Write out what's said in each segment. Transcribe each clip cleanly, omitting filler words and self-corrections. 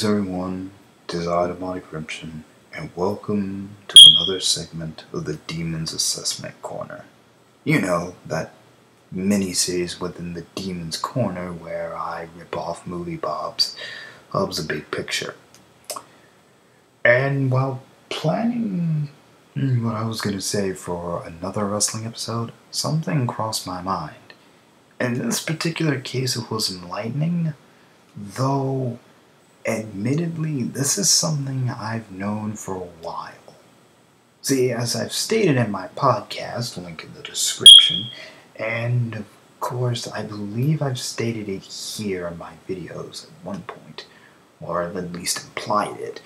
Greetings everyone, tis I, the Body Crimson, and welcome to another segment of the Demons Assessment Corner. You know, that mini-series within the Demons Corner where I rip off movie Bob's a big picture. And while planning what I was going to say for another wrestling episode, something crossed my mind. In this particular case it was enlightening, though admittedly, this is something I've known for a while. See, as I've stated in my podcast, link in the description, and of course, I believe I've stated it here in my videos at one point, or at least implied it.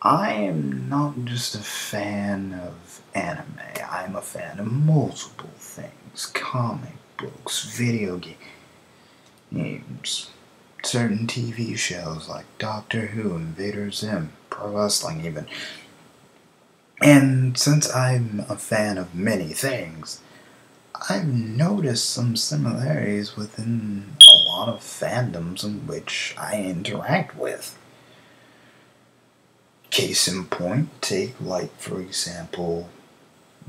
I am not just a fan of anime, I'm a fan of multiple things. Comic books, video games, certain TV shows like Doctor Who, Invader Zim, pro wrestling even. And since I'm a fan of many things, I've noticed some similarities within a lot of fandoms in which I interact with. Case in point, take like for example,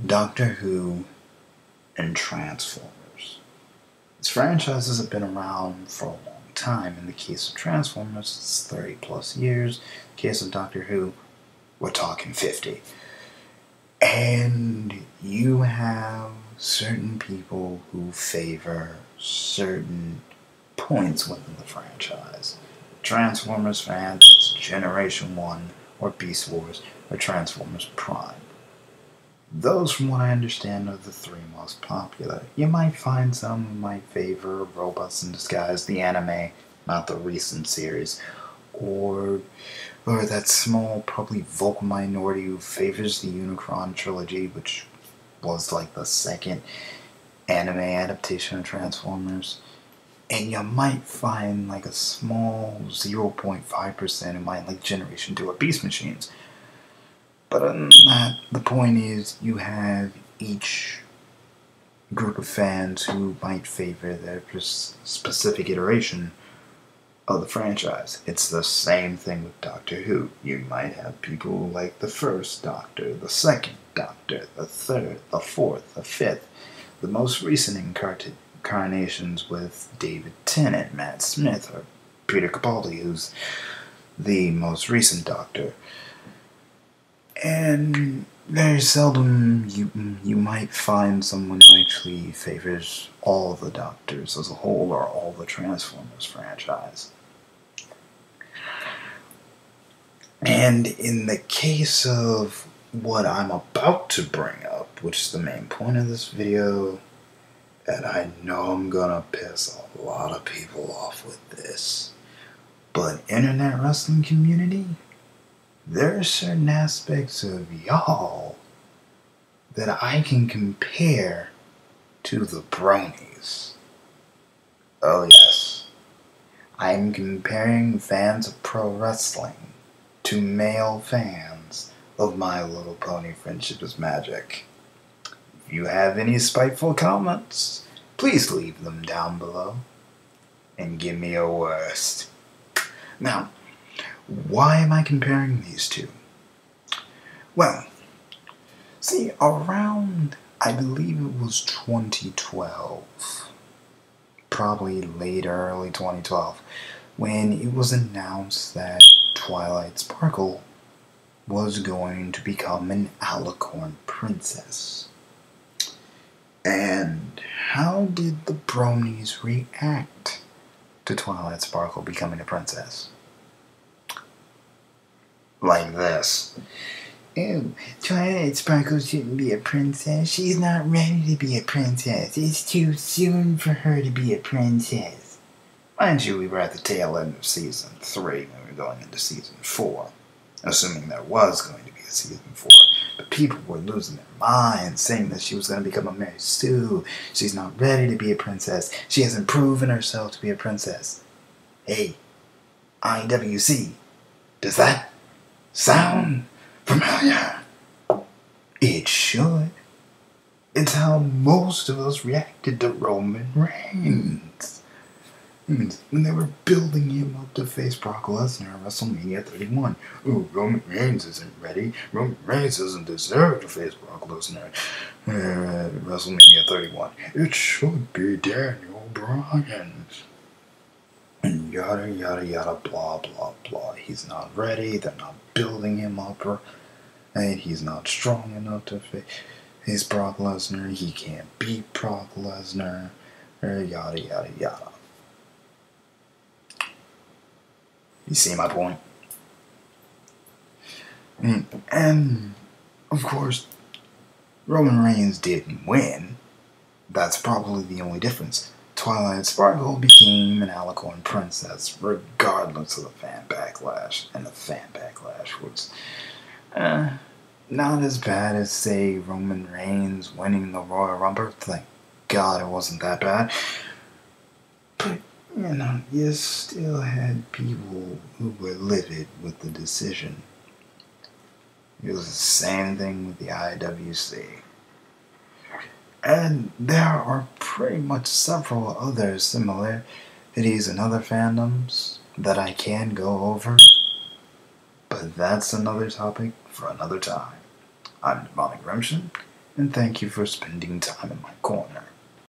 Doctor Who and Transformers. These franchises have been around for a long time. In the case of Transformers, it's 30 plus years. In the case of Doctor Who, we're talking 50. And you have certain people who favor certain points within the franchise. Transformers fans, it's Generation 1, or Beast Wars, or Transformers Prime. Those, from what I understand, are the three most popular. You might find some who might favor Robots in Disguise, the anime, not the recent series, or that small, probably vocal minority who favors the Unicron trilogy, which was like the second anime adaptation of Transformers. And you might find like a small 0.5% who might like Generation 2 or Beast Machines. But other than that, the point is you have each group of fans who might favor their specific iteration of the franchise. It's the same thing with Doctor Who. You might have people who like the first Doctor, the second Doctor, the third, the fourth, the fifth, the most recent incarnations with David Tennant, Matt Smith, or Peter Capaldi, who's the most recent Doctor. And very seldom you might find someone who actually favors all the Doctors as a whole or all the Transformers franchise. And in the case of what I'm about to bring up, which is the main point of this video, and I know I'm gonna piss a lot of people off with this, but internet wrestling community, there are certain aspects of y'all that I can compare to the Bronies. Oh yes, I'm comparing fans of pro wrestling to male fans of My Little Pony Friendship is Magic. If you have any spiteful comments, please leave them down below and give me a worst. Now, why am I comparing these two? Well, see, around, I believe it was 2012, probably late or early 2012, when it was announced that Twilight Sparkle was going to become an Alicorn princess. And how did the Bronies react to Twilight Sparkle becoming a princess? Like this. Ew, Twilight Sparkle shouldn't be a princess. She's not ready to be a princess. It's too soon for her to be a princess. Mind you, we were at the tail end of Season 3 when we were going into Season 4. Assuming there was going to be a Season 4. But people were losing their minds, saying that she was going to become a Mary Sue. She's not ready to be a princess. She hasn't proven herself to be a princess. Hey, IWC, does that sound familiar? It should. It's how most of us reacted to Roman Reigns. when they were building him up to face Brock Lesnar at WrestleMania 31. Ooh, Roman Reigns isn't ready. Roman Reigns doesn't deserve to face Brock Lesnar at WrestleMania 31. It should be Daniel Bryan. And yada yada yada, blah blah blah. He's not ready. They're not building him up, and he's not strong enough to face Brock Lesnar. He can't beat Brock Lesnar. Yada yada yada. You see my point? And of course, Roman Reigns didn't win. That's probably the only difference. Twilight Sparkle became an Alicorn princess, regardless of the fan backlash. And the fan backlash was not as bad as, say, Roman Reigns winning the Royal Rumble. Thank God it wasn't that bad. But, you still had people who were livid with the decision. It was the same thing with the IWC. And there are pretty much several other similarities in other fandoms that I can go over, but that's another topic for another time. I'm Demonic Remshin, and thank you for spending time in my corner.